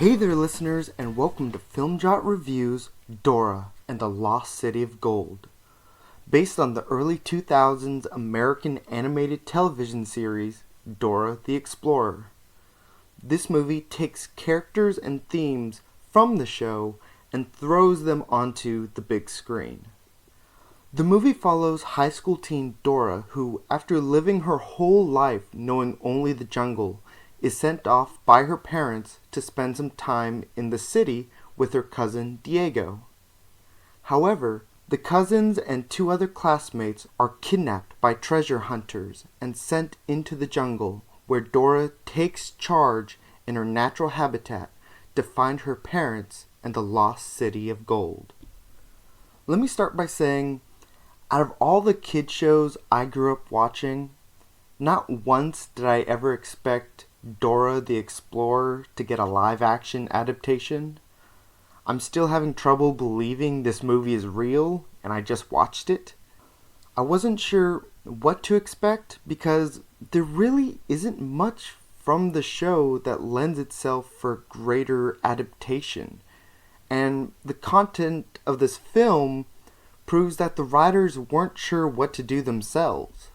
Hey there, listeners, and welcome to Film Jot Reviews Dora and the Lost City of Gold. Based on the early 2000s American animated television series Dora the Explorer. This movie takes characters and themes from the show and throws them onto the big screen. The movie follows high school teen Dora, who, after living her whole life knowing only the jungle, is sent off by her parents to spend some time in the city with her cousin Diego. However, the cousins and two other classmates are kidnapped by treasure hunters and sent into the jungle, where Dora takes charge in her natural habitat to find her parents and the lost city of gold. Let me start by saying, out of all the kid shows I grew up watching, not once did I ever expect Dora the Explorer to get a live-action adaptation. I'm still having trouble believing this movie is real, and I just watched it. I wasn't sure what to expect because there really isn't much from the show that lends itself for greater adaptation. And the content of this film proves that the writers weren't sure what to do themselves.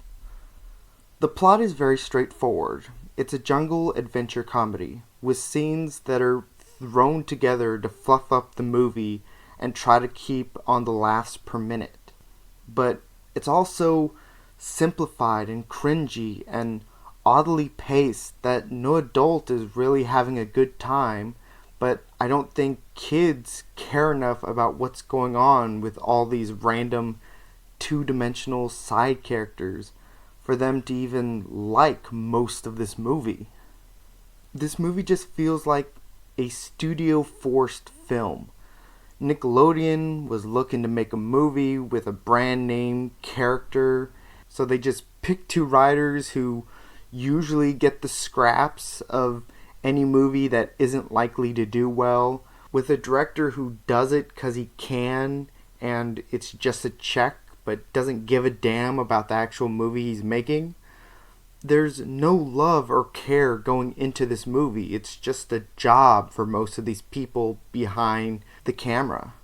The plot is very straightforward. It's a jungle adventure comedy with scenes that are thrown together to fluff up the movie and try to keep on the laughs per minute. But it's also simplified and cringy and oddly paced that no adult is really having a good time, but I don't think kids care enough about what's going on with all these random two-dimensional side characters for them to even like most of this movie. This movie just feels like a studio-forced film. Nickelodeon was looking to make a movie with a brand name character, so they just picked two writers who usually get the scraps of any movie that isn't likely to do well, with a director who does it because he can and it's just a check but doesn't give a damn about the actual movie he's making. There's no love or care going into this movie. It's just a job for most of these people behind the camera.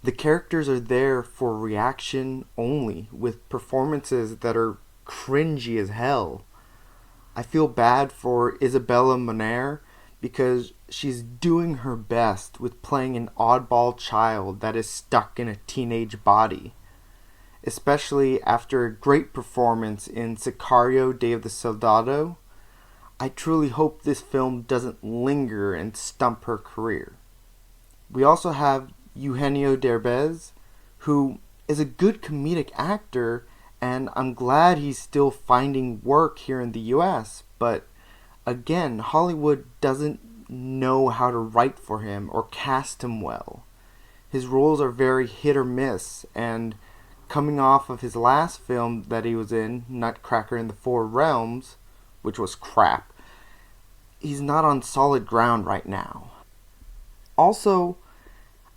The characters are there for reaction only, with performances that are cringy as hell. I feel bad for Isabella Moner because she's doing her best with playing an oddball child that is stuck in a teenage body, especially after a great performance in Sicario Day of the Soldado. I truly hope this film doesn't linger and stump her career. We also have Eugenio Derbez, who is a good comedic actor, and I'm glad he's still finding work here in the US, but again, Hollywood doesn't know how to write for him or cast him well. His roles are very hit or miss, and coming off of his last film that he was in, Nutcracker in the Four Realms, which was crap, he's not on solid ground right now. Also,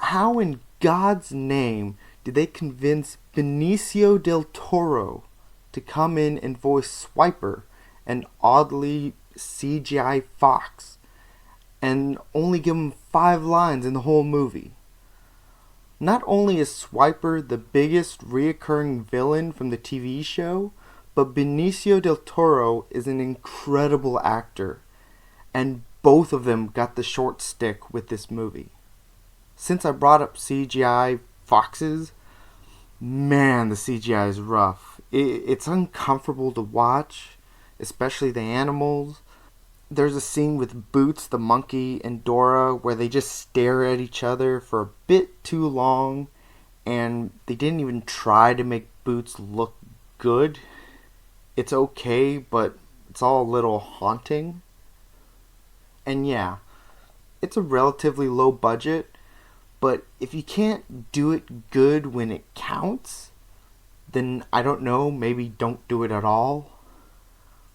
how in God's name did they convince Benicio del Toro to come in and voice Swiper, an oddly CGI fox, and only give him 5 lines in the whole movie? Not only is Swiper the biggest reoccurring villain from the TV show, but Benicio del Toro is an incredible actor, and both of them got the short stick with this movie. Since I brought up CGI foxes, man, the CGI is rough. It's uncomfortable to watch, especially the animals. There's a scene with Boots the monkey and Dora where they just stare at each other for a bit too long, and they didn't even try to make Boots look good. It's okay, but it's all a little haunting. And yeah, it's a relatively low budget, but if you can't do it good when it counts, then I don't know, maybe don't do it at all.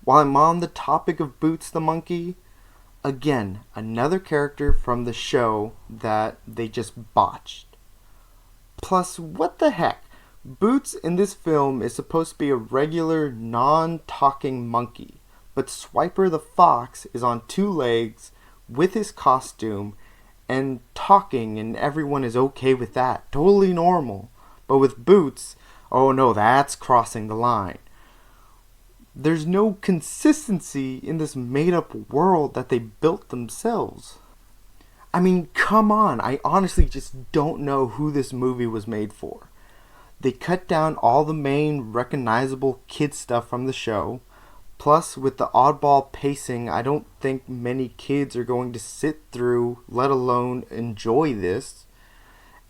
While I'm on the topic of Boots the monkey, again, another character from the show that they just botched. Plus, what the heck? Boots in this film is supposed to be a regular, non-talking monkey, but Swiper the fox is on 2 legs with his costume and talking, and everyone is okay with that. Totally normal. But with Boots, oh no, that's crossing the line. There's no consistency in this made-up world that they built themselves. I mean, come on, I honestly just don't know who this movie was made for. They cut down all the main recognizable kid stuff from the show. Plus, with the oddball pacing, I don't think many kids are going to sit through, let alone enjoy this.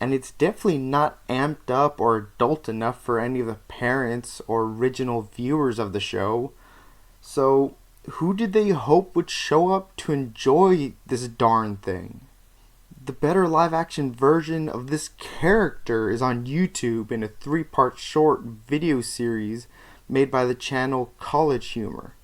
And it's definitely not amped up or adult enough for any of the parents or original viewers of the show. So, who did they hope would show up to enjoy this darn thing? The better live-action version of this character is on YouTube in a 3-part short video series made by the channel College Humor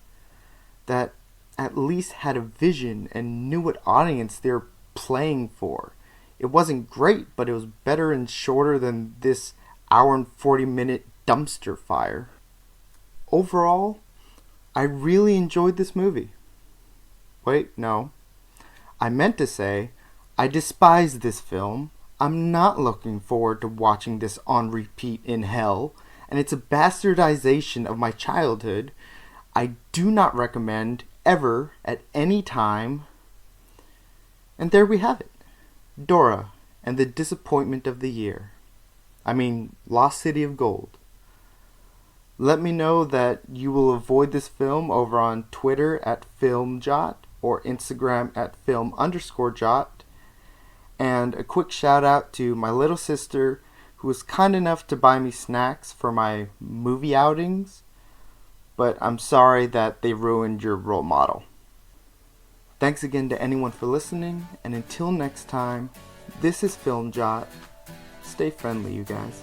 that at least had a vision and knew what audience they were playing for. It wasn't great, but it was better and shorter than this hour and 40-minute dumpster fire. Overall, I really enjoyed this movie. Wait, no. I meant to say, I despise this film. I'm not looking forward to watching this on repeat in hell, and it's a bastardization of my childhood. I do not recommend ever at any time. And there we have it. Dora and the disappointment of the year. Lost City of Gold. Let me know that you will avoid this film over on Twitter at FilmJot or Instagram at film_jot. And a quick shout out to my little sister who was kind enough to buy me snacks for my movie outings. But I'm sorry that they ruined your role model. Thanks again to anyone for listening, and until next time, this is FilmJot. Stay friendly, you guys.